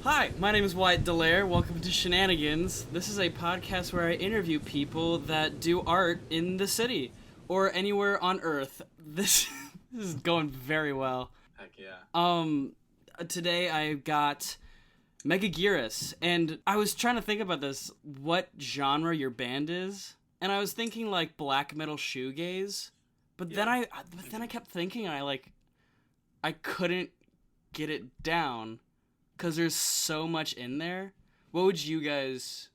Hi, my name is Wyatt DeLair. Welcome to Shenanigans. This is a podcast where I interview people that do art in the city or anywhere on Earth. This is going very well. Heck yeah. Today I got Megaguirus, and I was trying to think about this, what genre your band is, and I was thinking like black metal shoegaze, but then I kept thinking, I couldn't get it down because there's so much in there. What would you guys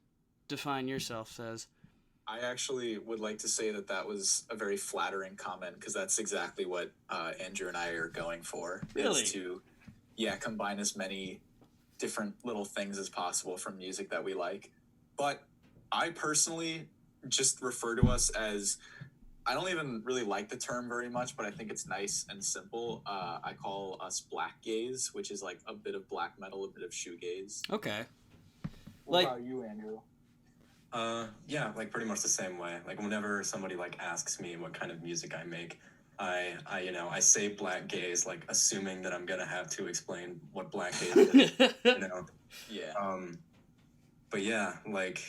define yourself as? I actually would like to say that was a very flattering comment because that's exactly what Andrew and I are going for. Really? Is to, combine as many different little things as possible from music that we like. But I personally just refer to us as, I don't even really like the term very much, but I think it's nice and simple. I call us Blackgaze, which is like a bit of black metal, a bit of shoegaze. Okay. What about you, Andrew? Yeah, like pretty much the same way. Like whenever somebody like asks me what kind of music I make, I say black gaze, like assuming that I'm gonna have to explain what black gaze is, Yeah. But yeah, like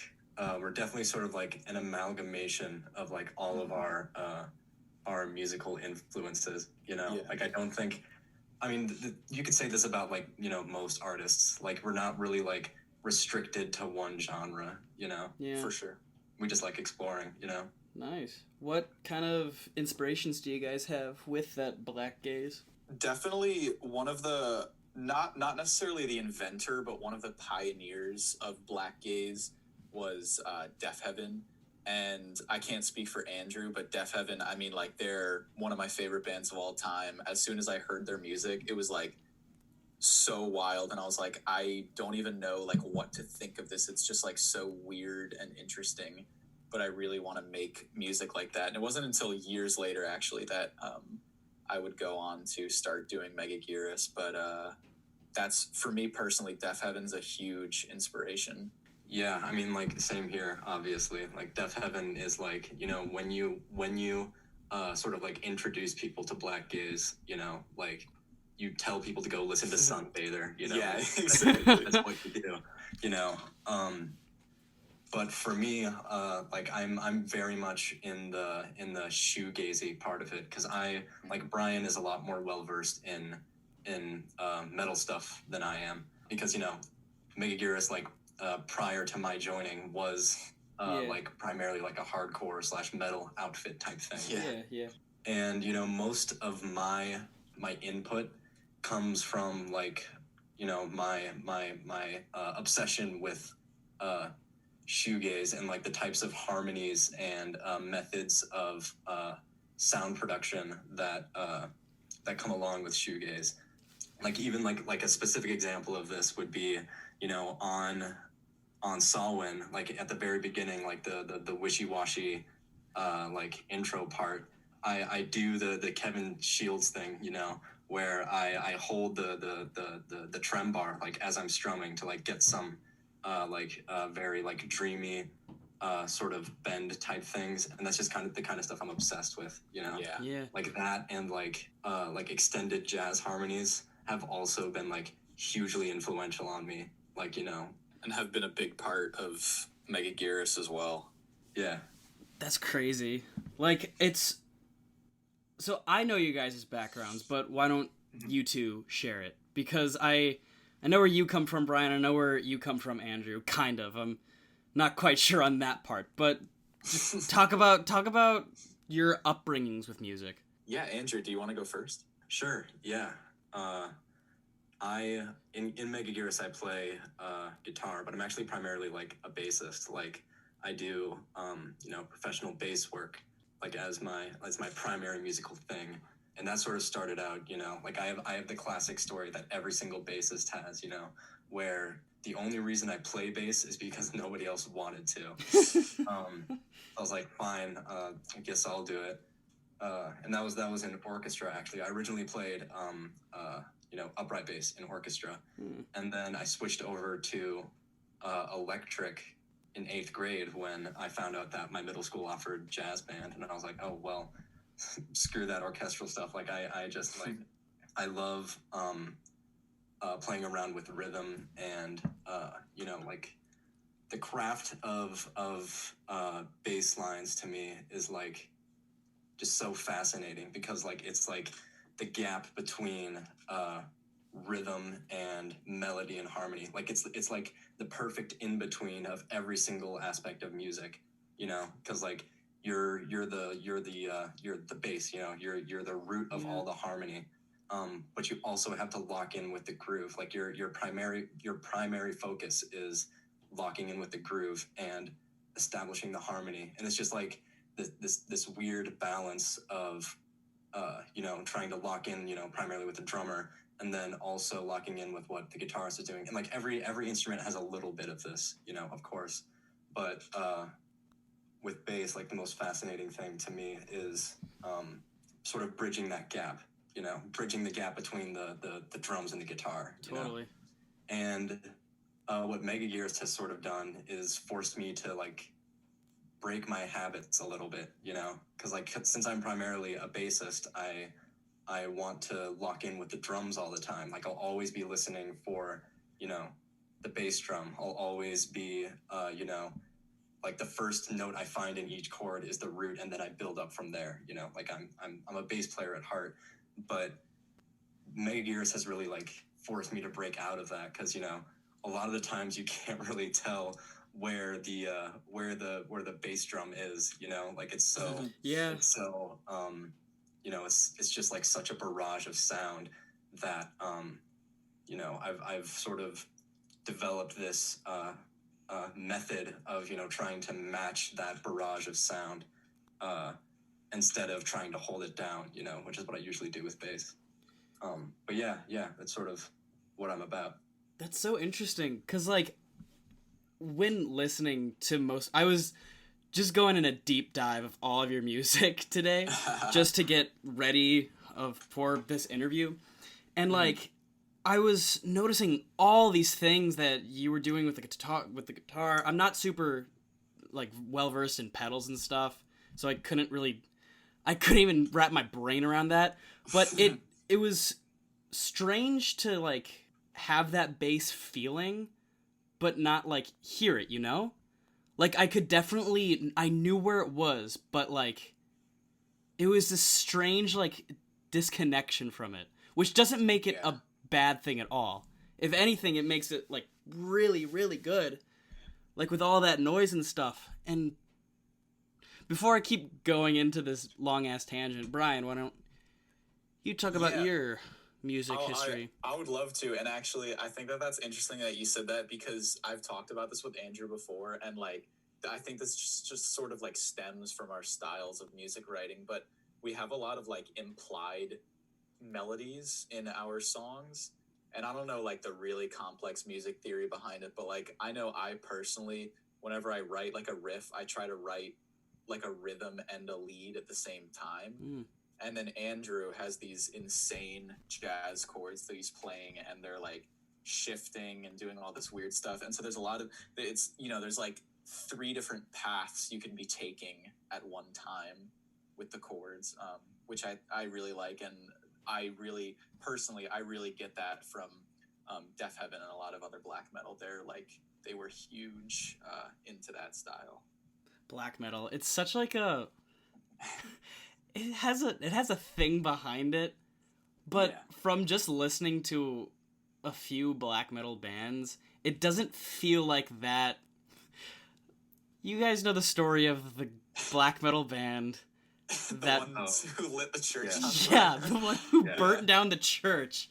we're definitely sort of like an amalgamation of like all of our musical influences. Like I don't think, I mean, you could say this about like most artists. Like we're not really like restricted to one genre. Yeah. For sure. We just like exploring. Nice. What kind of inspirations do you guys have with that black gaze? Definitely one of the, not necessarily the inventor, but one of the pioneers of black gaze was Deaf Heaven. And I can't speak for Andrew, but Deaf Heaven, I mean, like, they're one of my favorite bands of all time. As soon as I heard their music, it was like so wild, and I was like, I don't even know like what to think of this. It's just like so weird and interesting, but I really want to make music like that. And it wasn't until years later actually that I would go on to start doing Megaguirus, but that's, for me personally, Deaf Heaven's a huge inspiration. Yeah, I mean, like, same here, obviously. Like, Deaf Heaven is, like, when you sort of, like, introduce people to black gaze, like, you tell people to go listen to Sunbather, Yeah, exactly. That's what you do, But for me, like, I'm very much in the shoegazy part of it, because like, Brian is a lot more well-versed in metal stuff than I am, because, Megaguirus, like, prior to my joining was like primarily like a hardcore / metal outfit type thing. Yeah. And most of my input comes from like my obsession with shoegaze and like the types of harmonies and methods of sound production that come along with shoegaze. Like even like a specific example of this would be on Salwin, like at the very beginning, like the wishy-washy like intro part, I do the Kevin Shields thing, where I hold the trem bar like as I'm strumming to like get some very like dreamy sort of bend type things, and that's just kind of the kind of stuff I'm obsessed with, Yeah. like that, and like extended jazz harmonies have also been like hugely influential on me, like And have been a big part of Megaguirus as well. Yeah. That's crazy. Like, it's... So I know you guys' backgrounds, but why don't you two share it? Because I know where you come from, Brian. I know where you come from, Andrew. Kind of. I'm not quite sure on that part. But just talk about your upbringings with music. Yeah, Andrew, do you want to go first? Sure, yeah. In Megaguirus I play guitar, but I'm actually primarily like a bassist. Like I do professional bass work like as my primary musical thing. And that sort of started out, like I have the classic story that every single bassist has, where the only reason I play bass is because nobody else wanted to. I was like, fine, I guess I'll do it. And that was in orchestra, actually. I originally played upright bass in orchestra, and then I switched over to electric in 8th grade when I found out that my middle school offered jazz band, and I was like, oh well, screw that orchestral stuff. Like I just like I love playing around with rhythm and you know, like the craft of bass lines to me is like just so fascinating because like it's like the gap between rhythm and melody and harmony. Like it's like the perfect in between of every single aspect of music, you know, because like you're the bass, you know, you're the root of all the harmony. But you also have to lock in with the groove. Like your primary focus is locking in with the groove and establishing the harmony. And it's just like this weird balance of you know, trying to lock in, you know, primarily with the drummer, and then also locking in with what the guitarist is doing. And like every instrument has a little bit of this, you know, of course. But with bass, like the most fascinating thing to me is sort of bridging that gap, you know, bridging the gap between the drums and the guitar. Totally. You know? And what Megaguirus has sort of done is forced me to like break my habits a little bit, you know, because like since I'm primarily a bassist, I want to lock in with the drums all the time. Like I'll always be listening for, you know, the bass drum. I'll always be, you know, like the first note I find in each chord is the root, and then I build up from there. You know, like I'm a bass player at heart, but Megaguirus has really like forced me to break out of that because, you know, a lot of the times you can't really tell where the bass drum is, you know, like it's so it's so you know, it's just like such a barrage of sound that you know, I've sort of developed this method of, you know, trying to match that barrage of sound instead of trying to hold it down, you know, which is what I usually do with bass. But yeah, that's sort of what I'm about. That's so interesting because like when listening to I was just going in a deep dive of all of your music today just to get ready for this interview, and like I was noticing all these things that you were doing with the guitar. I'm not super like well versed in pedals and stuff, so I couldn't even wrap my brain around that, but it was strange to like have that bass feeling but not like hear it, you know? Like I knew where it was, but like it was this strange like disconnection from it, which doesn't make it a bad thing at all. If anything, it makes it like really, really good, like with all that noise and stuff. And before I keep going into this long ass tangent, Brian, why don't you talk about your music history? I would love to, and actually I think that's interesting that you said that, because I've talked about this with Andrew before, and like I think this just sort of like stems from our styles of music writing, but we have a lot of like implied melodies in our songs, and I don't know like the really complex music theory behind it, but like I know I personally, whenever I write like a riff, I try to write like a rhythm and a lead at the same time. And then Andrew has these insane jazz chords that he's playing, and they're like shifting and doing all this weird stuff. And so there's a lot of, it's, you know, there's like 3 different paths you can be taking at one time with the chords, which I really like. And I really get that from Death Heaven and a lot of other black metal. They were huge into that style. Black metal. It's such like a... It has a thing behind it, but from just listening to a few black metal bands, it doesn't feel like that. You guys know the story of the black metal band the ones who lit the church on fire. Yeah, the one who burnt down the church.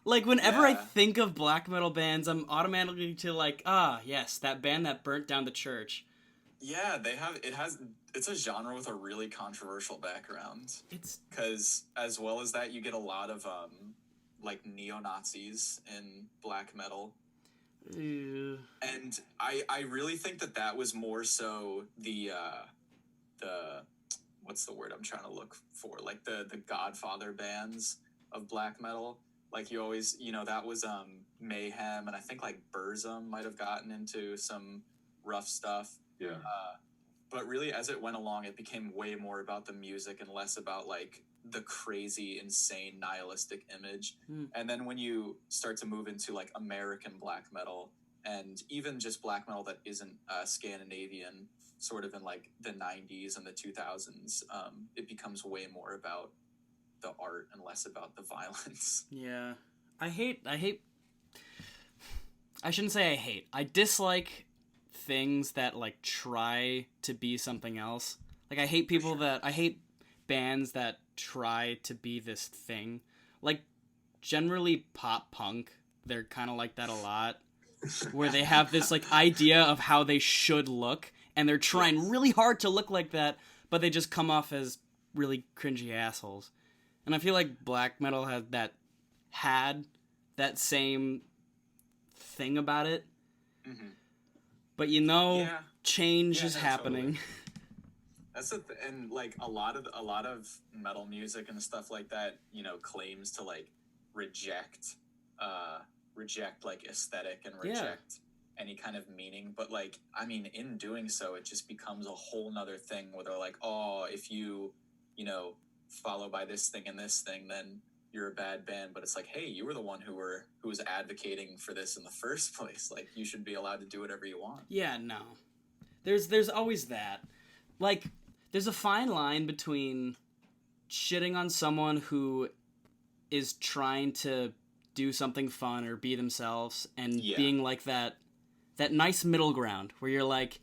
Like, whenever I think of black metal bands, I'm automatically to like, yes, that band that burnt down the church. Yeah, it's a genre with a really controversial background. It's because as well as that, you get a lot of like neo-Nazis in black metal. And I really think that was more so the what's the word I'm trying to look for? Like the Godfather bands of black metal. Like you always, you know, that was Mayhem, and I think like Burzum might have gotten into some rough stuff. Yeah. But really, as it went along, it became way more about the music and less about like the crazy, insane, nihilistic image. And then when you start to move into like American black metal, and even just black metal that isn't Scandinavian, sort of in like the 90s and the 2000s, it becomes way more about the art and less about the violence. Yeah. I shouldn't say I hate. I dislike things that like try to be something else. Like I hate I hate bands that try to be this thing. Like generally pop punk, they're kind of like that a lot. Where they have this like idea of how they should look, and they're trying really hard to look like that, but they just come off as really cringy assholes. And I feel like black metal had that same thing about it. Mm-hmm. But change is happening. Totally. That's and like a lot of metal music and stuff like that, claims to like reject like aesthetic and reject any kind of meaning, but like in doing so it just becomes a whole nother thing where they're like, oh, if you follow by this thing and this thing, then you're a bad band. But it's like, hey, you were the one who was advocating for this in the first place. Like, you should be allowed to do whatever you want. Yeah, no, there's always that. Like, there's a fine line between shitting on someone who is trying to do something fun or be themselves, and being like that nice middle ground where you're like,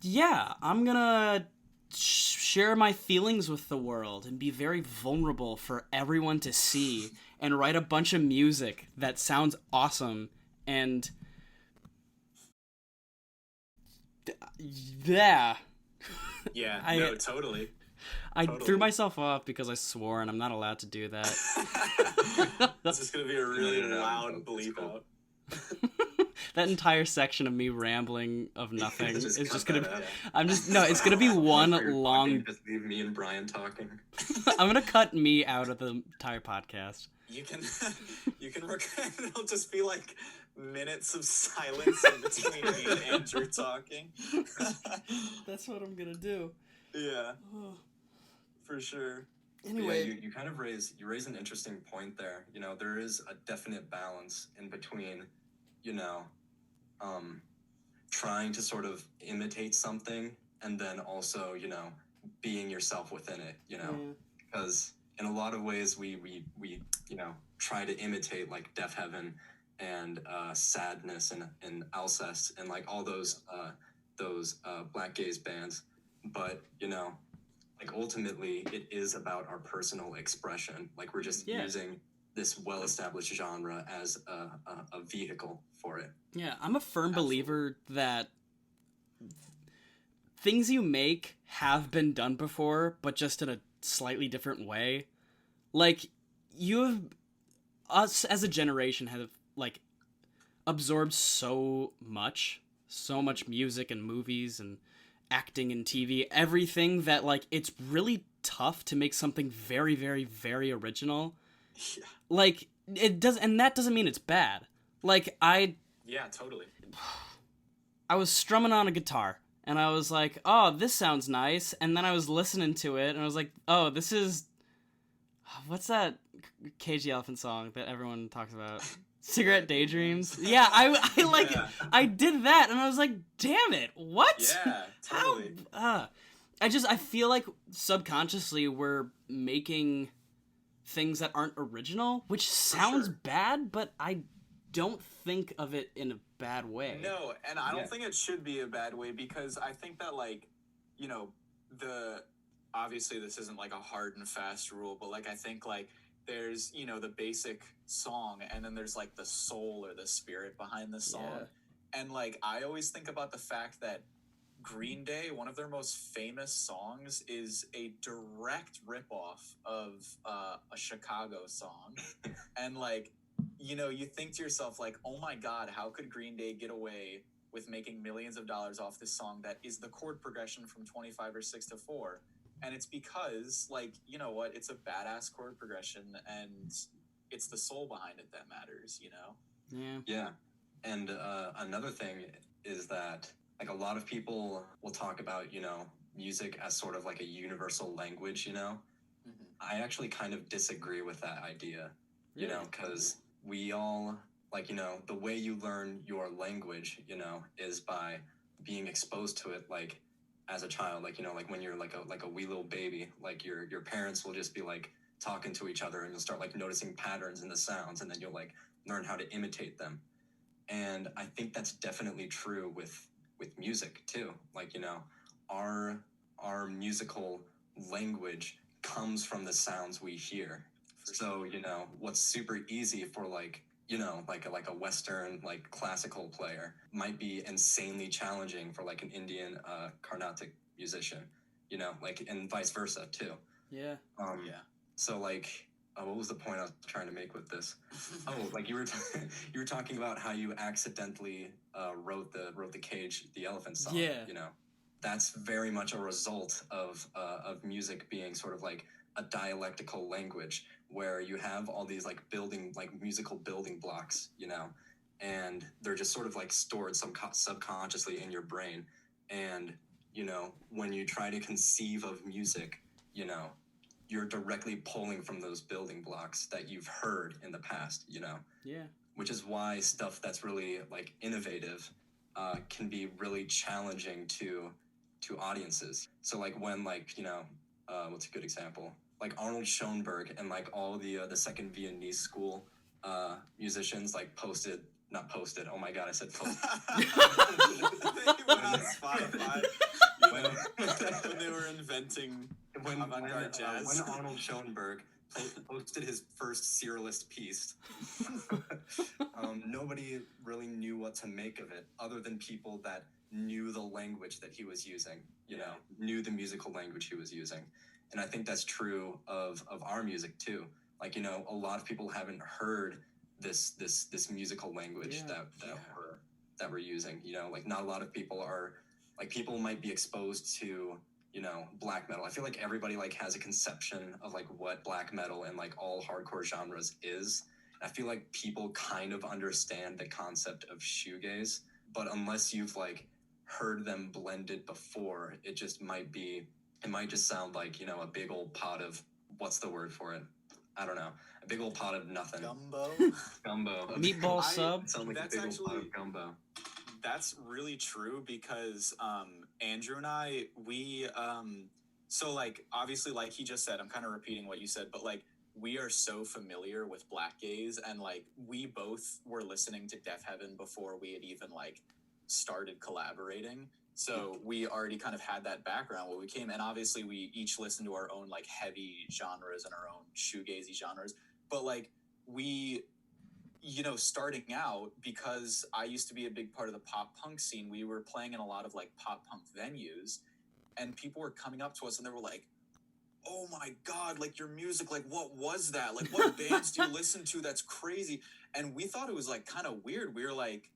yeah, I'm gonna share my feelings with the world and be very vulnerable for everyone to see, and write a bunch of music that sounds awesome, and totally. I threw myself off because I swore, and I'm not allowed to do that. This is going to be a really loud bleep out. That entire section of me rambling of nothing is just going to be... it's going to be one long... Just leave me and Brian talking. I'm going to cut me out of the entire podcast. You can record, it'll just be like minutes of silence in between me and Andrew talking. That's what I'm going to do. Yeah. For sure. Anyway, yeah, you kind of raise an interesting point there. There is a definite balance in between, trying to sort of imitate something, and then also, being yourself within it, because in a lot of ways we try to imitate like Death Heaven and Sadness and Alcest and like all those Blackgaze bands, but like ultimately it is about our personal expression. Like we're just using this well-established genre as a vehicle for it. Yeah, I'm a firm believer that things you make have been done before, but just in a slightly different way. Like, us as a generation have, like, absorbed so much music and movies and acting and TV, everything, that, like, it's really tough to make something very, very, very original. Yeah. Like, and that doesn't mean it's bad. Like, Yeah, totally. I was strumming on a guitar, and I was like, oh, this sounds nice, and then I was listening to it, and I was like, oh, this is... What's that Cage the Elephant song that everyone talks about? Cigarette Daydreams? Yeah, I did that, and I was like, damn it, what? Yeah, totally. I feel like subconsciously we're making things that aren't original, which sounds bad, but I don't think of it in a bad way. No, and I don't think it should be a bad way, because I think that, like, obviously this isn't like a hard and fast rule, but like I think like there's the basic song, and then there's like the soul or the spirit behind the song. And like I always think about the fact that Green Day, one of their most famous songs, is a direct ripoff of a Chicago song. And like you think to yourself like, oh my god, how could Green Day get away with making millions of dollars off this song that is the chord progression from 25 or 6 to 4? And it's because, like, you know what? It's a badass chord progression, and it's the soul behind it that matters, Yeah. Yeah. And another thing is that, like, a lot of people will talk about, music as sort of like a universal language, I actually kind of disagree with that idea, you know, because we all, like, you know, the way you learn your language, you know, is by being exposed to it, like, as a child, like, you know, like when you're like a wee little baby, like your parents will just be like talking to each other and you'll start like noticing patterns in the sounds and then you'll like learn how to imitate them. And I think that's definitely true with music too. Like, you know, our musical language comes from the sounds we hear. So, you know, what's super easy for like, you know, like a Western, like classical player might be insanely challenging for like an Indian Carnatic musician, you know, like, and vice versa too. Yeah. So like, what was the point I was trying to make with this? Oh, like you were talking about how you accidentally wrote the Cage the Elephant song. Yeah. You know, that's very much a result of music being sort of like a dialectical language where you have all these like musical building blocks, you know, and they're just sort of like stored subconsciously in your brain. And, you know, when you try to conceive of music, you know, you're directly pulling from those building blocks that you've heard in the past, you know? Yeah. Which is why stuff that's really like innovative can be really challenging to audiences. So like when like, you know, what's a good example? Like Arnold Schoenberg and like all the second Viennese school musicians like not posted. Oh my God, I said posted. On Spotify. When they were inventing avant-garde jazz. When Arnold Schoenberg posted his first serialist piece, nobody really knew what to make of it other than people that knew the language that he was using, you know, knew the musical language he was using. And I think that's true of our music too. Like, you know, a lot of people haven't heard this musical language that we're using, you know, like not a lot of people are, like people might be exposed to, you know, black metal. I feel like everybody like has a conception of like what black metal and like all hardcore genres is. I feel like people kind of understand the concept of shoegaze, but unless you've like heard them blended before, it just might just sound like, you know, a big old pot of, what's the word for it? I don't know. A big old pot of nothing. Gumbo. Meatball sub. It sounds like a big old pot of gumbo. That's really true because Andrew and I, we so like obviously like he just said, I'm kind of repeating what you said, but like we are so familiar with Blackgaze and like we both were listening to Death Heaven before we had even like started collaborating. So we already kind of had that background where we came, and obviously we each listened to our own like heavy genres and our own shoegazy genres. But like we, you know, starting out, because I used to be a big part of the pop punk scene, we were playing in a lot of like pop punk venues, and people were coming up to us and they were like, "Oh my God, like your music, like what was that? Like what bands do you listen to? That's crazy." And we thought it was like kind of weird. We were like,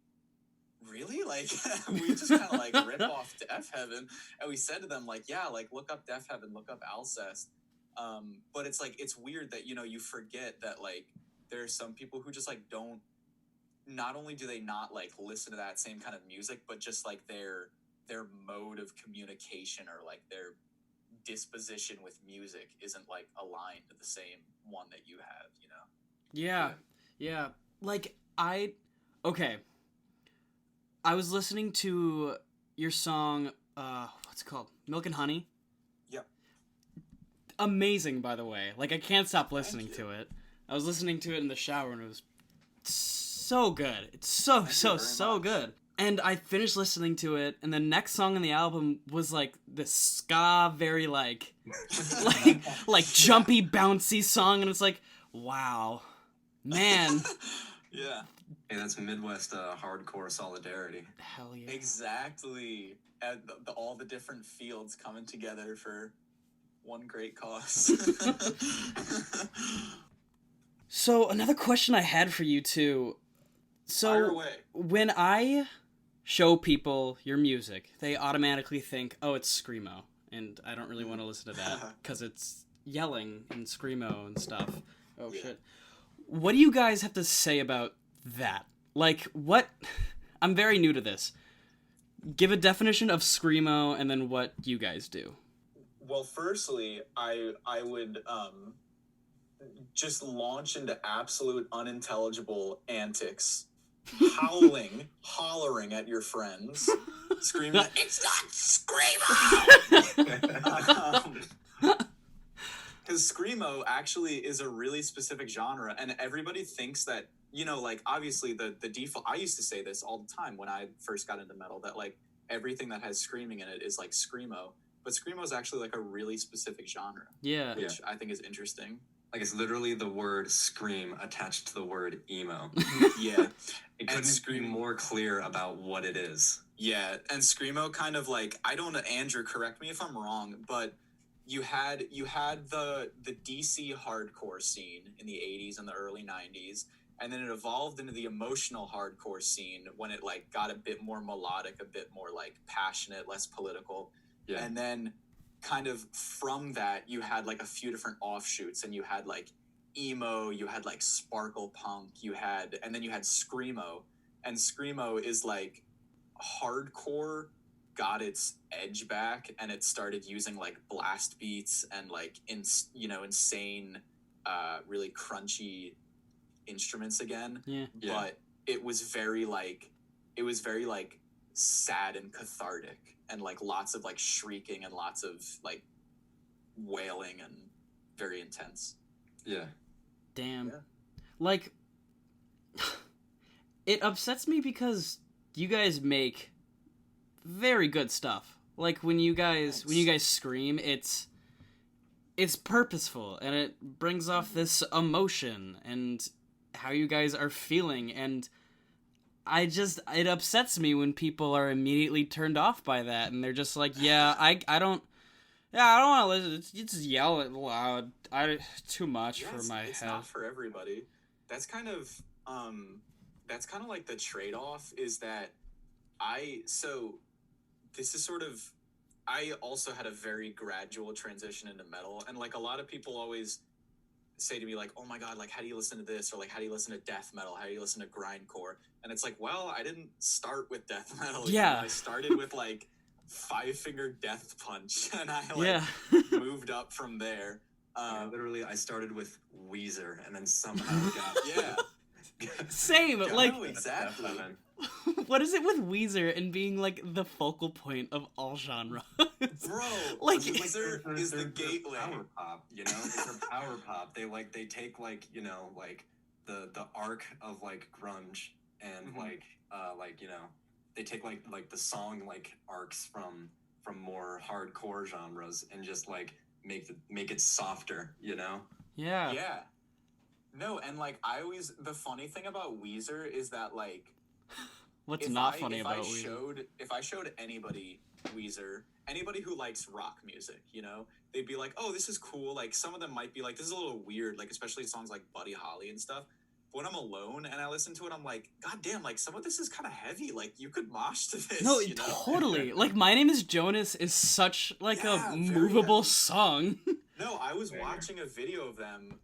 really? Like we just kind of like rip off Death Heaven, and we said to them like, yeah, like look up Death Heaven, look up Alcest. But it's like, it's weird that, you know, you forget that like there's some people who just like don't, not only do they not like listen to that same kind of music, but just like their mode of communication or like their disposition with music isn't like aligned to the same one that you have, you know? Yeah. Like okay. I was listening to your song, what's it called? Milk and Honey? Yep. Amazing, by the way. Like, I can't stop listening to it. I was listening to it in the shower, and it was so good. It's so good. And I finished listening to it, and the next song on the album was, like, this ska, very, like jumpy, bouncy song, and it's like, wow. Man. Yeah. Hey, that's Midwest hardcore solidarity. Hell yeah. Exactly. And all the different fields coming together for one great cause. So, another question I had for you, too. So, Fire away. When I show people your music, they automatically think, oh, it's Screamo. And I don't really want to listen to that, because it's yelling and Screamo and stuff. Oh, yeah. Shit. What do you guys have to say about that? Like, what... I'm very new to this. Give a definition of Screamo and then what you guys do. Well, firstly, I would just launch into absolute unintelligible antics, howling, hollering at your friends, screaming, "It's not Screamo!" Because Screamo actually is a really specific genre, and everybody thinks that, like, obviously the default, I used to say this all the time when I first got into metal, that, like, everything that has screaming in it is, like, Screamo. But Screamo is actually, like, a really specific genre. Yeah. Which I think is interesting. Like, it's literally the word scream attached to the word emo. Yeah. It couldn't be more clear about what it is. Yeah, and Screamo kind of, like, I don't know, Andrew, correct me if I'm wrong, but you had the DC hardcore scene in the 80s and the early 90s, and then it evolved into the emotional hardcore scene when it, like, got a bit more melodic, a bit more, like, passionate, less political. Yeah. And then kind of from that, you had, like, a few different offshoots, and you had, like, emo, you had, like, sparkle punk, and then you had Screamo, and Screamo is, like, hardcore got its edge back, and it started using, like, blast beats and, like, insane, really crunchy instruments again. Yeah. But it was very sad and cathartic, and, like, lots of, like, shrieking and lots of, like, wailing and very intense. Yeah. Damn. Yeah. Like, it upsets me because you guys make very good stuff. Like, when you guys scream, it's purposeful, and it brings off this emotion and how you guys are feeling, and it upsets me when people are immediately turned off by that, and they're just like, I don't want to listen. It's yelling loud. Too much for my head. It's not for everybody. That's kind of like the trade-off, is that I also had a very gradual transition into metal, and, like, a lot of people always say to me, like, oh my god, like, how do you listen to this, or, like, how do you listen to death metal, how do you listen to grindcore? And it's like, well, I didn't start with death metal. I started with, like, Five Finger Death Punch, and I, like, moved up from there. Literally, I started with Weezer, and then somehow got same. Like, exactly. What is it with Weezer and being, like, the focal point of all genre? Bro, like, Weezer is the gateway. Power pop, you know? It's a power pop. They take, like, like, the arc of, like, grunge, and they take, like the song, like, arcs from more hardcore genres, and just, like, make it softer, you know? Yeah. Yeah. No, and, like, the funny thing about Weezer is that, like, What's not funny about Weezer? If I showed anybody Weezer, anybody who likes rock music, they'd be like, oh, this is cool. Like, some of them might be like, this is a little weird, like, especially songs like Buddy Holly and stuff. But when I'm alone and I listen to it, I'm like, god damn, like, some of this is kind of heavy. Like, you could mosh to this. No, totally. Like, My Name is Jonas is such, like, a movable song. No, I was watching a video of them.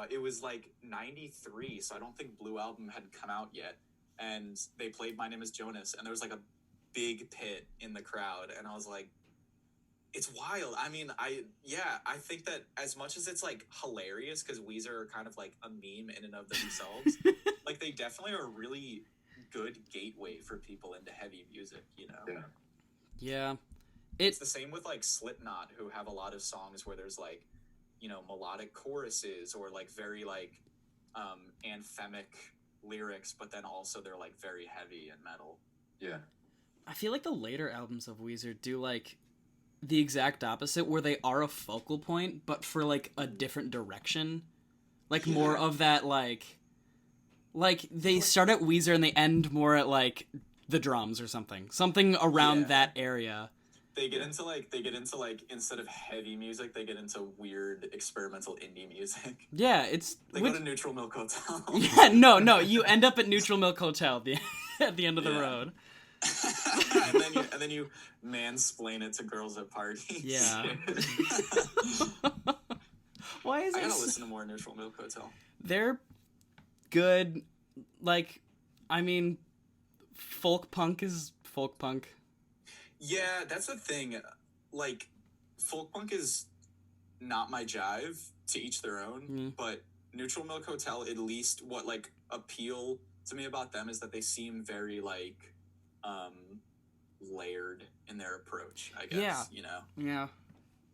It was, like, 93, so I don't think Blue Album had come out yet. And they played My Name is Jonas, and there was, like, a big pit in the crowd, and I was like, it's wild. I mean, I think that as much as it's, like, hilarious, because Weezer are kind of, like, a meme in and of themselves, like, they definitely are a really good gateway for people into heavy music, Yeah. It's the same with, like, Slipknot, who have a lot of songs where there's, like, melodic choruses, or, like, very, like, anthemic lyrics, but then also they're, like, very heavy and metal. Yeah. I feel like the later albums of Weezer do, like, the exact opposite, where they are a focal point, but for, like, a different direction. Like, more of that, like, they start at Weezer and they end more at, like, the drums or something around that area. They get into like instead of heavy music, they get into weird experimental indie music. Yeah, they go to Neutral Milk Hotel. Yeah, no, you end up at Neutral Milk Hotel at the end of the road. and then you mansplain it to girls at parties. Yeah. Why is it? I gotta listen to more Neutral Milk Hotel. They're good. Like, I mean, folk punk is folk punk. Yeah, that's the thing. Like, folk punk is not my jive, to each their own, but Neutral Milk Hotel, at least what like appeal to me about them is that they seem very like layered in their approach, I guess.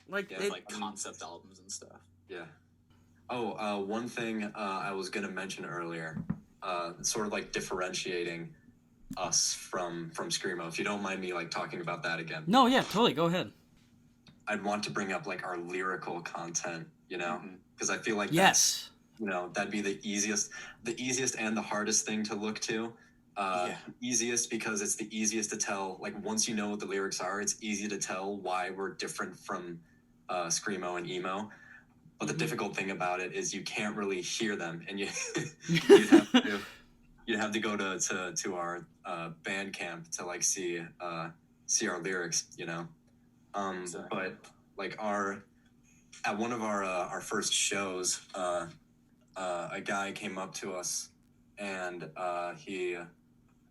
Like they have like concept albums and stuff. One thing I was gonna mention earlier, sort of like differentiating us from Screamo, if you don't mind me like talking about that again. No, yeah, totally, go ahead. I'd want to bring up like our lyrical content, you know, because I feel like yes, that'd be the easiest and the hardest thing to look to. Easiest because it's the easiest to tell. Like once you know what the lyrics are, it's easy to tell why we're different from Screamo and emo. But the difficult thing about it is you can't really hear them, and you'd have to go to our Bandcamp to like see our lyrics, you know. Exactly. But like at one of our first shows, a guy came up to us and he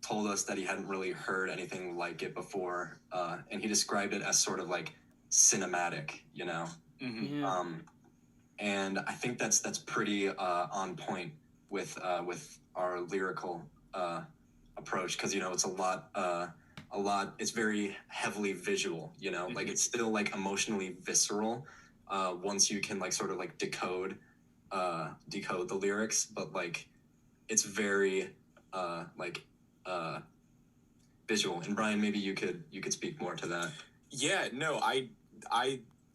told us that he hadn't really heard anything like it before, and he described it as sort of like cinematic, you know. And I think that's pretty on point with our lyrical approach, because it's a lot. It's very heavily visual, you know. Like it's still like emotionally visceral once you can like sort of like decode the lyrics, but like it's very visual. And Brian, maybe you could speak more to that. Yeah, no,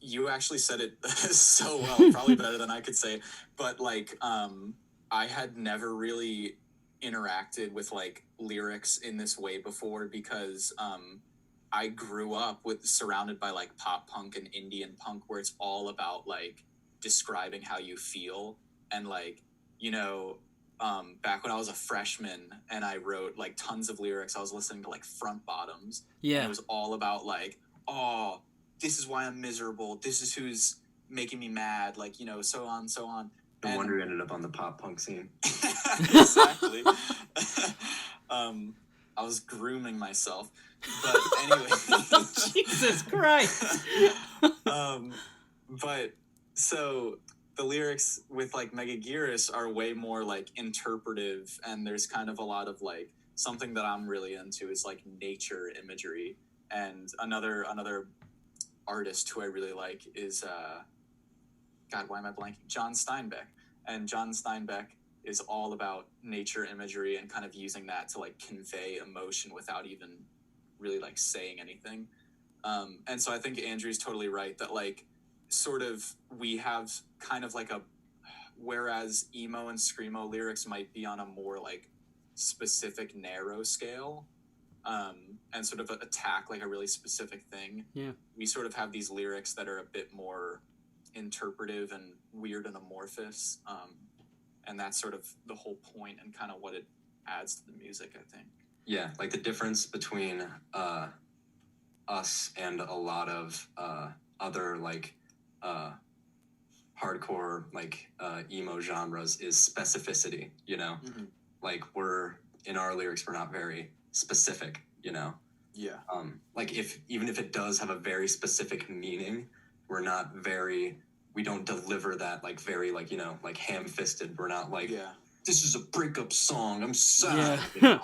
you actually said it so well, probably better than I could say. But like, I had never really interacted with like lyrics in this way before, because I grew up surrounded by like pop punk and Indian punk, where it's all about like describing how you feel. And like, back when I was a freshman and I wrote like tons of lyrics, I was listening to like Front Bottoms. Yeah. And it was all about like, oh, this is why I'm miserable. This is who's making me mad. Like, so on, so on. No wonder you ended up on the pop punk scene. Exactly. I was grooming myself. But anyway. Jesus Christ. But so the lyrics with like Megaguirus are way more like interpretive, and there's kind of a lot of like something that I'm really into is like nature imagery. And another artist who I really like is God, why am I blanking? John Steinbeck. And John Steinbeck is all about nature imagery and kind of using that to like convey emotion without even really like saying anything. And so I think Andrew's totally right that like sort of we have kind of like whereas emo and screamo lyrics might be on a more like specific narrow scale, and sort of attack like a really specific thing. Yeah. We sort of have these lyrics that are a bit more interpretive and weird and amorphous. And that's sort of the whole point and kind of what it adds to the music, I think. Yeah, like the difference between us and a lot of other like hardcore like emo genres is specificity, you know? Like in our lyrics we're not very specific, you know? Yeah. Like even if it does have a very specific meaning, we don't deliver that like very like, like ham-fisted. We're not like, this is a breakup song, I'm sad. Yeah.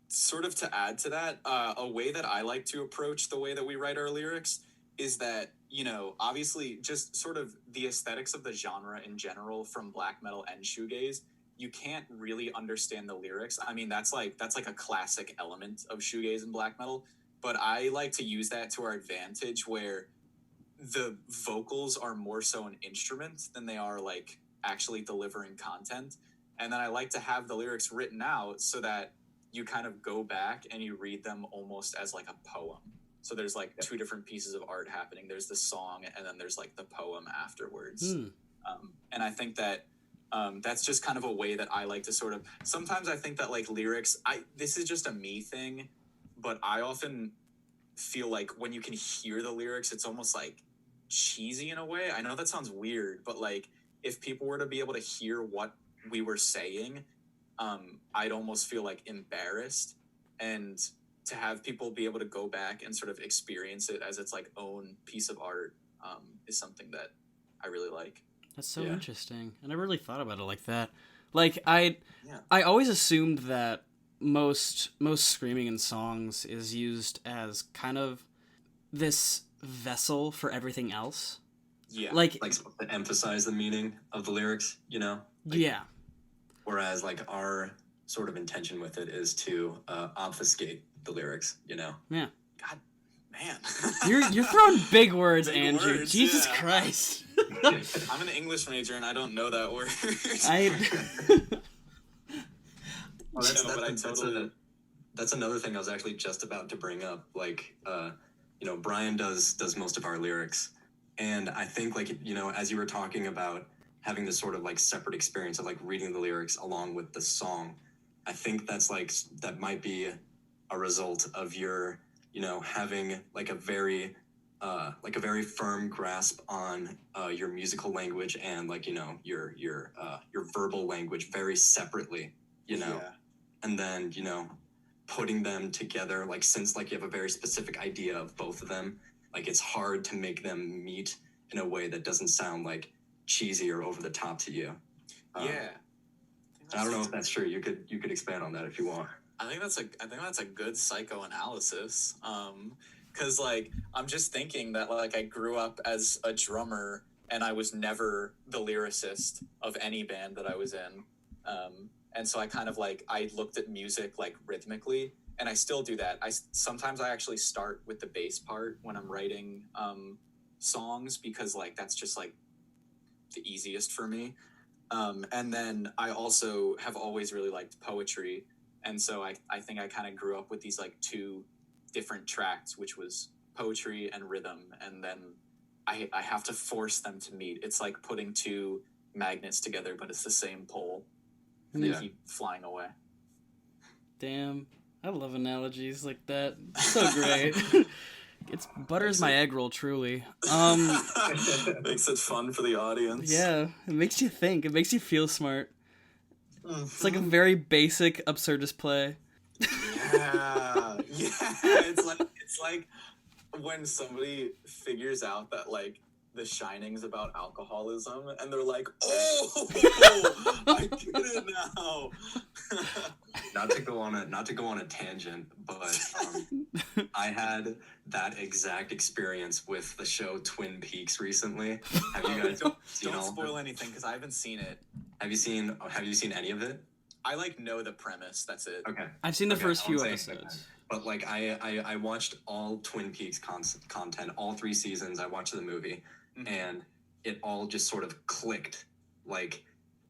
Sort of to add to that, a way that I like to approach the way that we write our lyrics is that, obviously just sort of the aesthetics of the genre in general, from black metal and shoegaze, you can't really understand the lyrics. I mean, that's like a classic element of shoegaze and black metal, but I like to use that to our advantage, where the vocals are more so an instrument than they are like actually delivering content. And then I like to have the lyrics written out so that you kind of go back and you read them almost as like a poem. So there's like two different pieces of art happening. There's the song and then there's like the poem afterwards. And I think that that's just kind of a way that I like to sort of, sometimes I think that like lyrics, this is just a me thing, but I often feel like when you can hear the lyrics, it's almost like cheesy in a way. I know that sounds weird, but like if people were to be able to hear what we were saying, I'd almost feel like embarrassed. And to have people be able to go back and sort of experience it as its like own piece of art is something that I really like. That's so interesting. I never really thought about it like that. Like I always assumed that most screaming in songs is used as kind of this vessel for everything else. Yeah. Like to emphasize the meaning of the lyrics, you know? Like, yeah. Whereas like our sort of intention with it is to obfuscate the lyrics, you know? Yeah. God, man. You're throwing big words, Big Andrew. words, Jesus yeah. Christ. I'm an English major and I don't know that word. That's another thing I was actually just about to bring up. Like, you know, Brian does most of our lyrics, and I think, like, you know, as you were talking about having this sort of like separate experience of like reading the lyrics along with the song, I think that might be a result of your, you know, having like a very firm grasp on your musical language and like, you know, your verbal language very separately, you know, and then, you know, putting them together, like, since like you have a very specific idea of both of them, like it's hard to make them meet in a way that doesn't sound like cheesy or over the top to you. Yeah. I don't know if that's true. You could expand on that if you want. I think that's a good psychoanalysis. Cause like I'm just thinking that like I grew up as a drummer and I was never the lyricist of any band that I was in. And so I kind of like I looked at music like rhythmically, and I still do that. Sometimes I actually start with the bass part when I'm writing songs, because like that's just like the easiest for me. And then I also have always really liked poetry, and so I think I kind of grew up with these like two different tracks, which was poetry and rhythm, and then I have to force them to meet. It's like putting two magnets together, but it's the same pole, and they keep flying away. Damn, I love analogies like that. It's so great. It's butters my egg roll, truly. Makes it fun for the audience. Yeah, it makes you think. It makes you feel smart. It's like a very basic absurdist play. Yeah. It's like when somebody figures out that like The Shining's about alcoholism, and they're like, "Oh, I get it now." Not to go on a tangent, but I had that exact experience with the show Twin Peaks recently. Have you guys don't spoil anything because I haven't seen it. Have you seen any of it? I like know the premise. That's it. Okay. I've seen the first few episodes. But like I watched all Twin Peaks content, all 3 seasons. I watched the movie, and it all just sort of clicked. Like,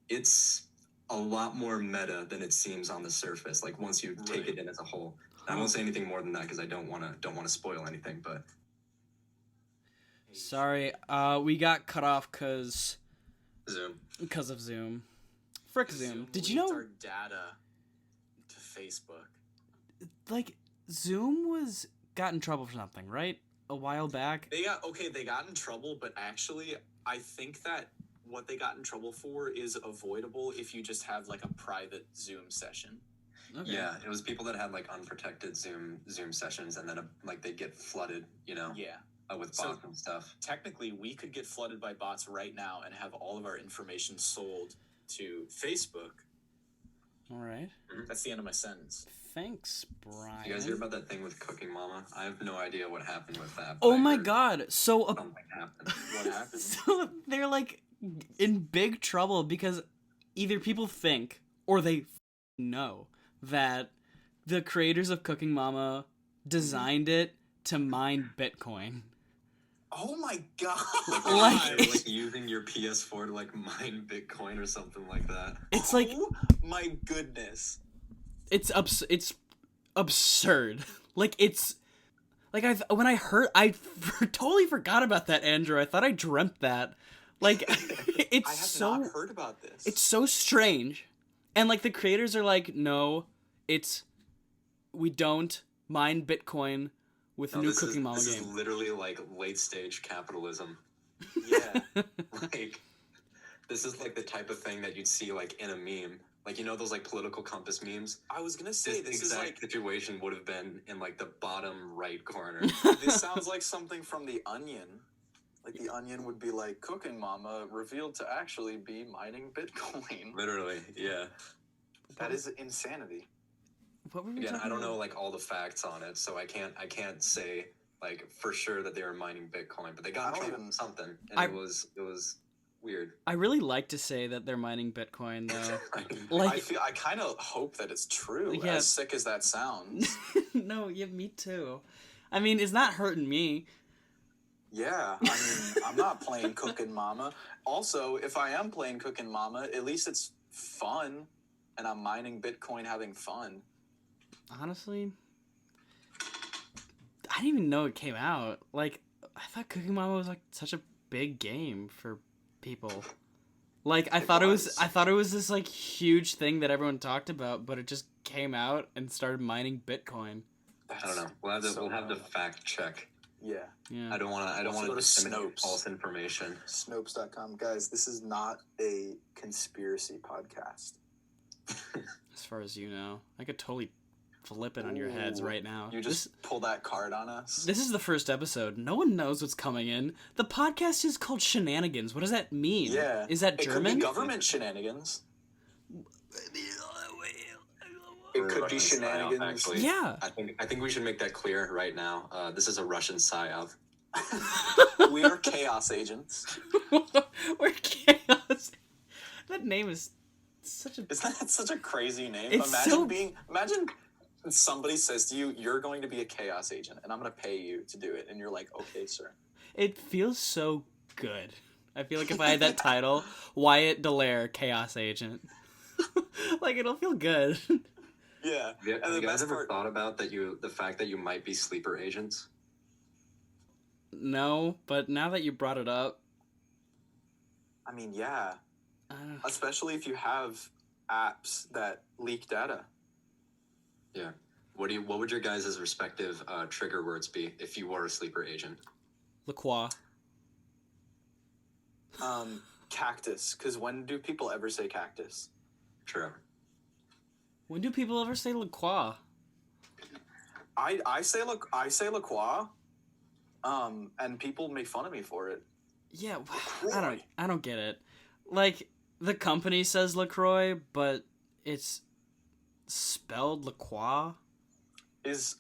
it's a lot more meta than it seems on the surface. Like once you take it in as a whole. I won't say anything more than that because I don't want to spoil anything. But sorry, we got cut off because of Zoom. Frick Zoom. Did you know our data to Facebook? Like, Zoom got in trouble for something, right? A while back. They got in trouble, but actually, I think that what they got in trouble for is avoidable if you just have like a private Zoom session. Okay. Yeah, it was people that had like unprotected Zoom sessions, and then like they'd get flooded, you know. Yeah. With bots and stuff. Technically, we could get flooded by bots right now and have all of our information sold to Facebook. All right. That's the end of my sentence. Thanks, Brian. You guys hear about that thing with Cooking Mama? I have no idea what happened with that. Oh my god. So something happened. What happened? So they're like in big trouble because either people think or they know that the creators of Cooking Mama designed it to mine Bitcoin. Oh my god! like using your PS4 to like mine Bitcoin or something like that. It's like, oh my goodness! It's absurd. Like it's like when I heard, I totally forgot about that, Andrew. I thought I dreamt that. Like it's I have not heard about this. It's so strange, and like the creators are like, no, we don't mine Bitcoin with new Cooking Mama game. This is literally like late stage capitalism. Yeah. Like This is like the type of thing that you'd see like in a meme. Like, you know those like political compass memes? I was gonna say This is exact like situation would have been in like the bottom right corner. this sounds like something from The Onion. Like The Onion would be like, Cooking Mama revealed to actually be mining Bitcoin. Literally, yeah. That is insanity. What were we Again, talking I don't about? know like all the facts on it, so I can't say like for sure that they were mining Bitcoin, but they got in trouble with something, and it was weird. I really like to say that they're mining Bitcoin, though. I kind of hope that it's true. Yeah. As sick as that sounds. No, yeah, me too. I mean, it's not hurting me. Yeah, I mean, I'm not playing Cooking Mama. Also, if I am playing Cooking Mama, at least it's fun, and I'm mining Bitcoin having fun. Honestly, I didn't even know it came out. Like, I thought Cooking Mama was like such a big game for people. Like, I thought it was this like huge thing that everyone talked about, but it just came out and started mining Bitcoin. I don't know. We'll have the fact check. Yeah. I don't want to go to disseminate Snopes. false information. Snopes.com. Guys, this is not a conspiracy podcast. As far as you know, I could totally flip it on your heads right now. You just pull that card on us? This is the first episode. No one knows what's coming in. The podcast is called Shenanigans. What does that mean? Yeah. Is that German? It could be government shenanigans. It could be shenanigans. Actually. Yeah. I think we should make that clear right now. This is a Russian psyop. We are chaos agents. We're chaos. That name is such a... Isn't that such a crazy name? It's Imagine somebody says to you, you're going to be a chaos agent, and I'm going to pay you to do it. And you're like, okay, sir. It feels so good. I feel like if I had that title, Wyatt, DeLair, chaos agent. Like, it'll feel good. Yeah. Have you guys ever thought about the fact that you might be sleeper agents? No, but now that you brought it up... I mean, yeah. Especially if you have apps that leak data. Yeah. What would your guys' respective trigger words be if you were a sleeper agent? LaCroix. Cactus. Because when do people ever say cactus? True. When do people ever say LaCroix? I say LaCroix. And people make fun of me for it. Yeah, I don't get it. Like, the company says LaCroix, but it's spelled LaCroix. Is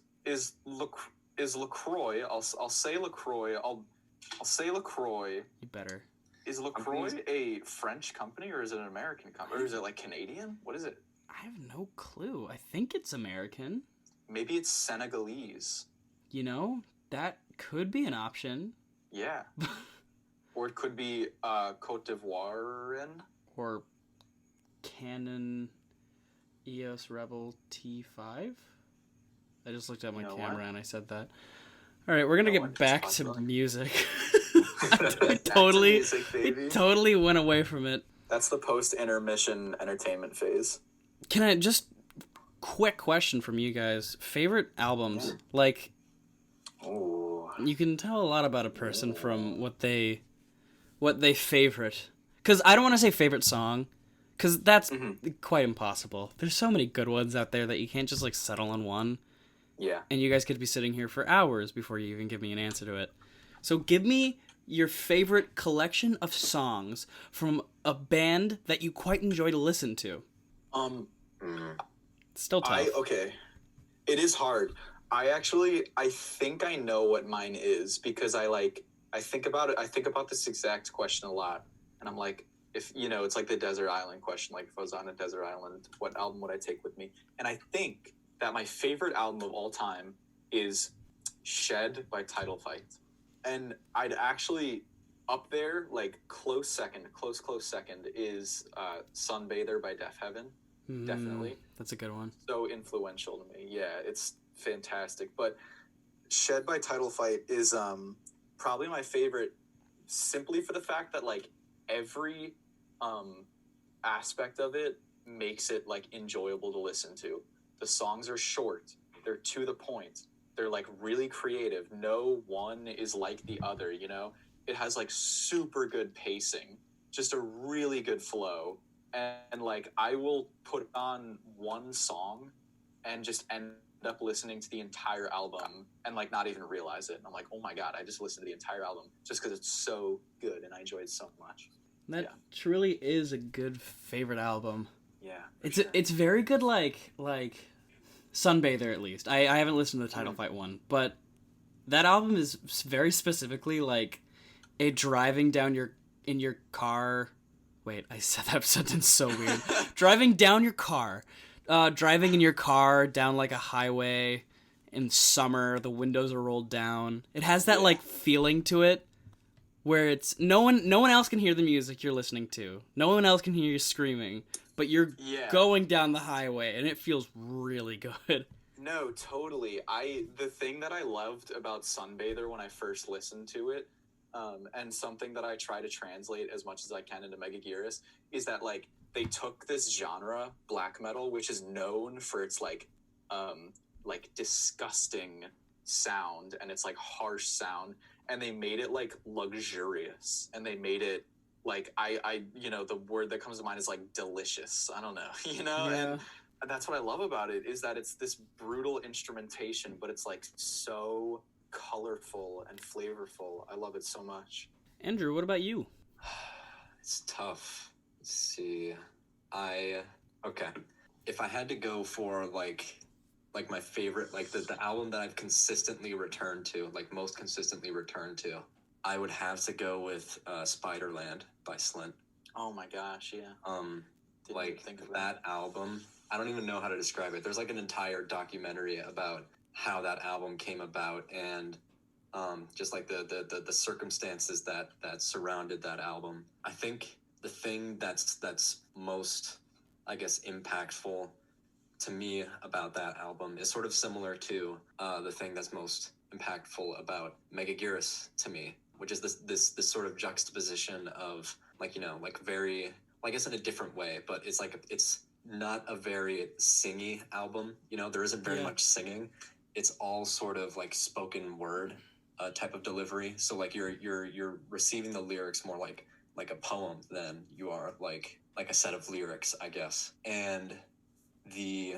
LaCroix? I'll say LaCroix. I'll say LaCroix. You better. Is LaCroix a French company or is it an American company? Or is it like Canadian? What is it? I have no clue. I think it's American. Maybe it's Senegalese. You know, that could be an option. Yeah. Or it could be Cote d'Ivoirean. Or Canon EOS Rebel T5. I just looked at my camera and I said that. All right, we're going to get back to music. We totally went away from it. That's the post-intermission entertainment phase. Can I just... Quick question from you guys. Favorite albums? Yeah. Like... Ooh. You can tell a lot about a person from what they favorite. Because I don't want to say favorite song, because that's quite impossible. There's so many good ones out there that you can't just like settle on one. Yeah. And you guys could be sitting here for hours before you even give me an answer to it. So give me your favorite collection of songs from a band that you quite enjoy to listen to. It's still tough. Okay. It is hard. I think I know what mine is because I think about it. I think about this exact question a lot. And I'm like, if, it's like the desert island question. Like, if I was on a desert island, what album would I take with me? And I think that my favorite album of all time is Shed by Title Fight. And I'd actually, up there, like, close second is Sunbather by Deaf Heaven. Definitely. That's a good one. So influential to me. Yeah, it's fantastic. But Shed by Title Fight is probably my favorite simply for the fact that, like, every aspect of it makes it, like, enjoyable to listen to. The songs are short. They're to the point. They're, like, really creative. No one is like the other, It has, like, super good pacing. just a really good flow. And like, I will put on one song and just end up listening to the entire album and like not even realize it. And I'm like, oh my God, I just listened to the entire album just because it's so good and I enjoy it so much. That truly is a good favorite album. Yeah. It's very good, like Sunbather, at least. I haven't listened to the Title Fight one, but that album is very specifically like a driving down in your car. Wait, I said that sentence so weird. Driving down your car. Driving in your car down like a highway in summer, the windows are rolled down. It has that like feeling to it where it's no one else can hear the music you're listening to. No one else can hear you screaming, but you're going down the highway and it feels really good. No, totally. The thing that I loved about Sunbather when I first listened to it, and something that I try to translate as much as I can into Megaguirus, is that like they took this genre, black metal, which is known for its like disgusting sound and its like harsh sound, and they made it like luxurious, and they made it like I the word that comes to mind is like delicious. I don't know, and that's what I love about it, is that it's this brutal instrumentation, but it's like so colorful and flavorful. I love it so much. Andrew, what about you? It's tough. Let's see. Okay. If I had to go for like my favorite, like the album that I've consistently returned to, like most consistently returned to, I would have to go with Spiderland by Slint. Oh my gosh, yeah. Like that album, I don't even know how to describe it. There's like an entire documentary about how that album came about, and just like the circumstances that surrounded that album. I think the thing that's most, I guess, impactful to me about that album is sort of similar to the thing that's most impactful about Megaguirus to me, which is this sort of juxtaposition of like, like very, I guess in a different way, but it's like, it's not a very singy album. There isn't very much singing. It's all sort of like spoken word type of delivery. So like you're receiving the lyrics more like a poem than you are like a set of lyrics, I guess. And the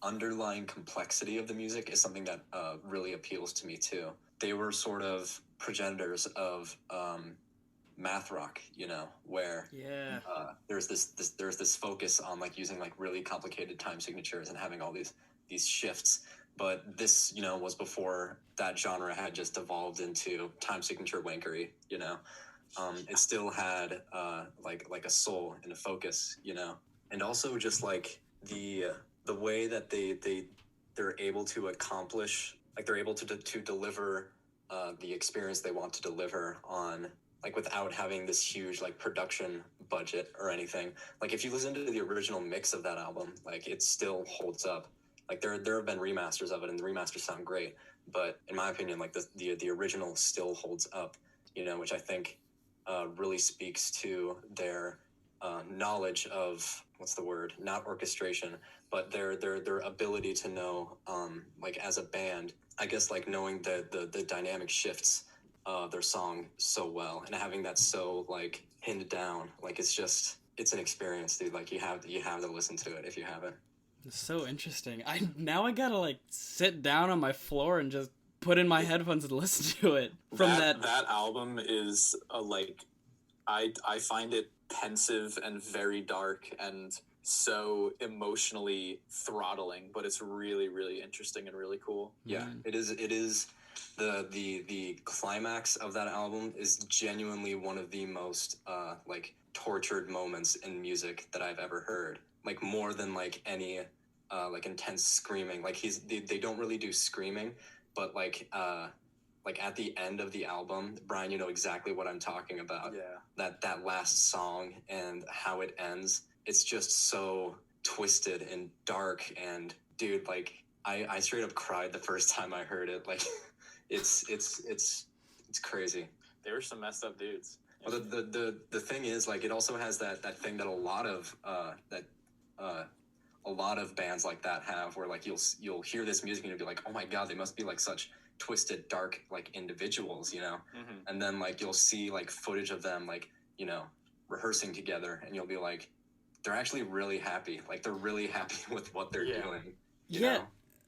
underlying complexity of the music is something that really appeals to me too. They were sort of progenitors of math rock, where there's this focus on like using like really complicated time signatures and having all these shifts. But this, was before that genre had just devolved into time signature wankery. It still had like a soul and a focus, and also just like the way that they're able to accomplish, like they're able to deliver the experience they want to deliver on, like without having this huge like production budget or anything. Like if you listen to the original mix of that album, like it still holds up. Like there have been remasters of it, and the remasters sound great, but in my opinion, like the original still holds up, which I think really speaks to their knowledge of, what's the word, not orchestration, but their ability to know, like as a band, I guess, like knowing the dynamic shifts of their song so well, and having that so like pinned down. Like it's an experience, dude. Like you have to listen to it if you haven't. It's so interesting. I gotta like sit down on my floor and just put in my headphones and listen to it. That album is I find it pensive and very dark and so emotionally throttling, but it's really, really interesting and really cool. Yeah, it is. The climax of that album is genuinely one of the most like tortured moments in music that I've ever heard. Like more than like any like intense screaming. Like they don't really do screaming, but like at the end of the album, Brian, you know exactly what I'm talking about. Yeah. That last song and how it ends, it's just so twisted and dark, and dude, like I straight up cried the first time I heard it. Like it's crazy. They were some messed up dudes. Well, the thing is, like, it also has that thing that a lot of bands like that have, where like you'll hear this music and you'll be like, oh my god, they must be like such twisted, dark like individuals, Mm-hmm. and then like you'll see like footage of them like rehearsing together, and you'll be like, they're actually really happy. Like, they're really happy with what they're doing. You know?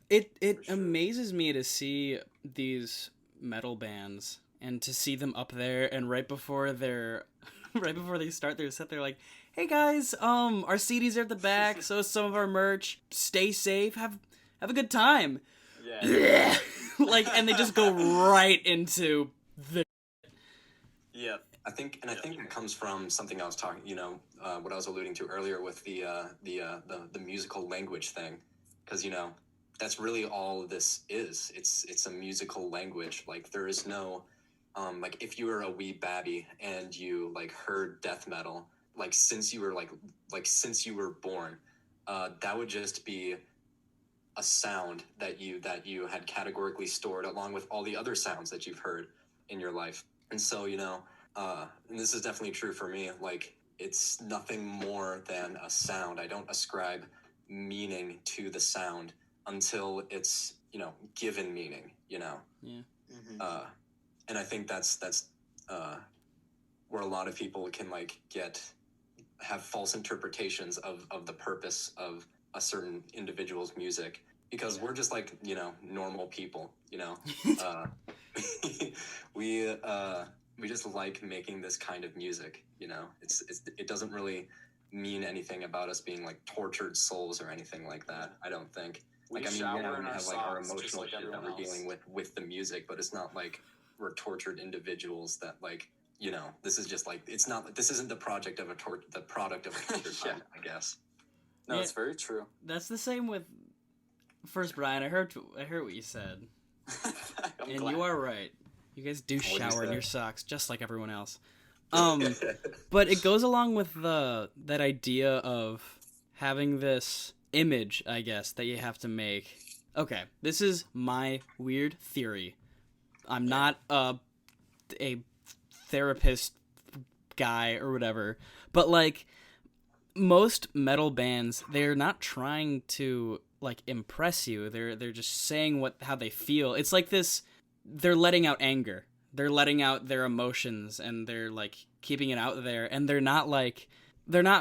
It sure. amazes me to see these metal bands and to see them up there, and right before they start their set, they're like, "Hey guys, our CDs are at the back, so is some of our merch. Stay safe, have a good time." Yeah. Like, and they just go right into the. Yep. I think it comes from something I was talking, what I was alluding to earlier with the musical language thing, because that's really all this is. It's a musical language. Like, there is no, like, if you were a wee babby and you like heard death metal, like since you were born, that would just be a sound that you had categorically stored along with all the other sounds that you've heard in your life. And so, and this is definitely true for me, like, it's nothing more than a sound. I don't ascribe meaning to the sound until it's, given meaning, Yeah. Mm-hmm. And I think that's where a lot of people can like have false interpretations of the purpose of a certain individual's music, because we're just like, normal people, we just like making this kind of music, it doesn't really mean anything about us being like tortured souls or anything like that. I don't think. We we shower in have our like our socks, just emotional like shit that everyone we're else. dealing with the music, but it's not like we're tortured individuals that like, this is just like, this isn't the product of a tortured Yeah. mind, I guess. No, Yeah. it's very true. That's the same with. First, Brian, I heard what you said, I'm and glad. you are right. You guys do What'd you shower in say? your socks just like everyone else. But it goes along with that idea of having this image, I guess, that you have to make. Okay, this is my weird theory. I'm not a therapist guy or whatever, but like most metal bands, they're not trying to like impress you. They're just saying how they feel. It's like this. They're letting out anger. They're letting out their emotions, and they're like keeping it out there. And they're not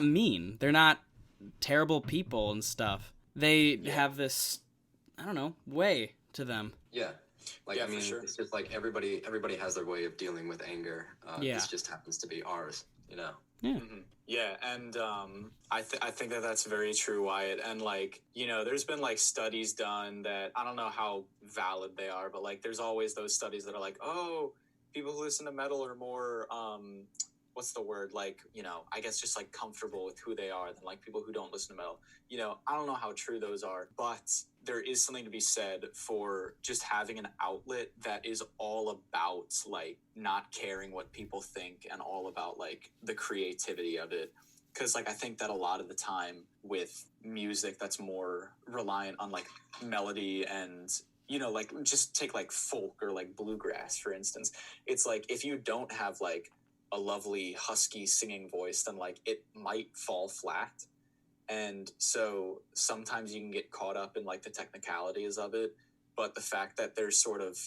mean. They're not terrible people and stuff. They have this, I don't know, way to them. Yeah. Like, Yeah, I mean, for sure. it's just like everybody has their way of dealing with anger. This just happens to be ours, Yeah. Mm-hmm. Yeah, and I think that's very true, Wyatt. And like, there's been like studies done that I don't know how valid they are, but like, there's always those studies that are like, oh, people who listen to metal are more what's the word, like, I guess just like comfortable with who they are than like people who don't listen to metal. I don't know how true those are, but there is something to be said for just having an outlet that is all about like not caring what people think and all about like the creativity of it. Because like I think that a lot of the time with music that's more reliant on like melody and like just take like folk or like bluegrass for instance, it's like if you don't have like a lovely husky singing voice, then like it might fall flat. And so sometimes you can get caught up in like the technicalities of it, but the fact that there's sort of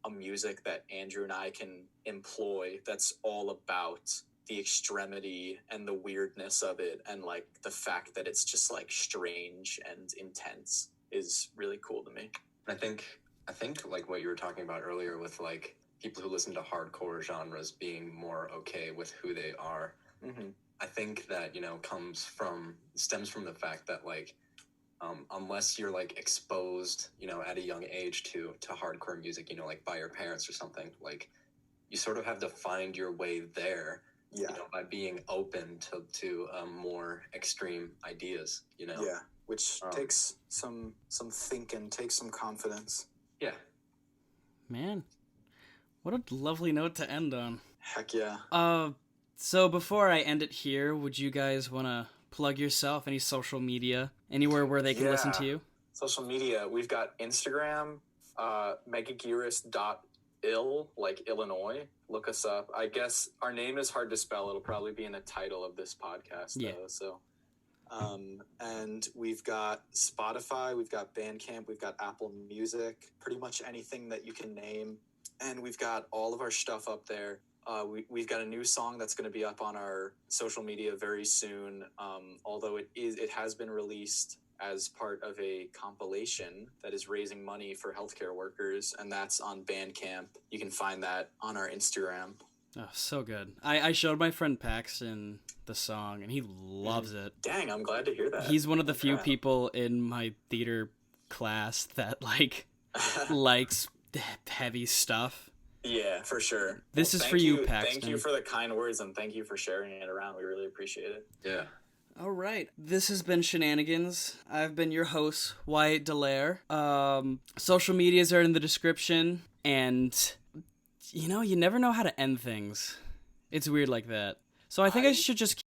a music that Andrew and I can employ that's all about the extremity and the weirdness of it, and like the fact that it's just like strange and intense is really cool to me. I think like what you were talking about earlier with like people who listen to hardcore genres being more okay with who they are. Mm-hmm. I think that, stems from the fact that like, unless you're like exposed, at a young age to hardcore music, like by your parents or something, like you sort of have to find your way there, by being open to more extreme ideas, Yeah, which takes some thinking, takes some confidence. Yeah. Man, what a lovely note to end on. Heck yeah. So before I end it here, would you guys want to plug yourself? Any social media? Anywhere where they can listen to you? Social media. We've got Instagram, megaguirus.il, like Illinois. Look us up. I guess our name is hard to spell. It'll probably be in the title of this podcast, though. So, and we've got Spotify, we've got Bandcamp, we've got Apple Music, pretty much anything that you can name. And we've got all of our stuff up there. We've got a new song that's going to be up on our social media very soon. Although it has been released as part of a compilation that is raising money for healthcare workers, and that's on Bandcamp. You can find that on our Instagram. Oh, so good. I showed my friend Paxton the song, and he loves it. Dang, I'm glad to hear that. He's one of the few people in my theater class that likes heavy stuff. Yeah, for sure. This is for you, Paxton. Thank you for the kind words, and thank you for sharing it around. We really appreciate it. Yeah. All right. This has been Shenanigans. I've been your host, Wyatt DeLair. Social medias are in the description, and you never know how to end things. It's weird like that. So I think I should just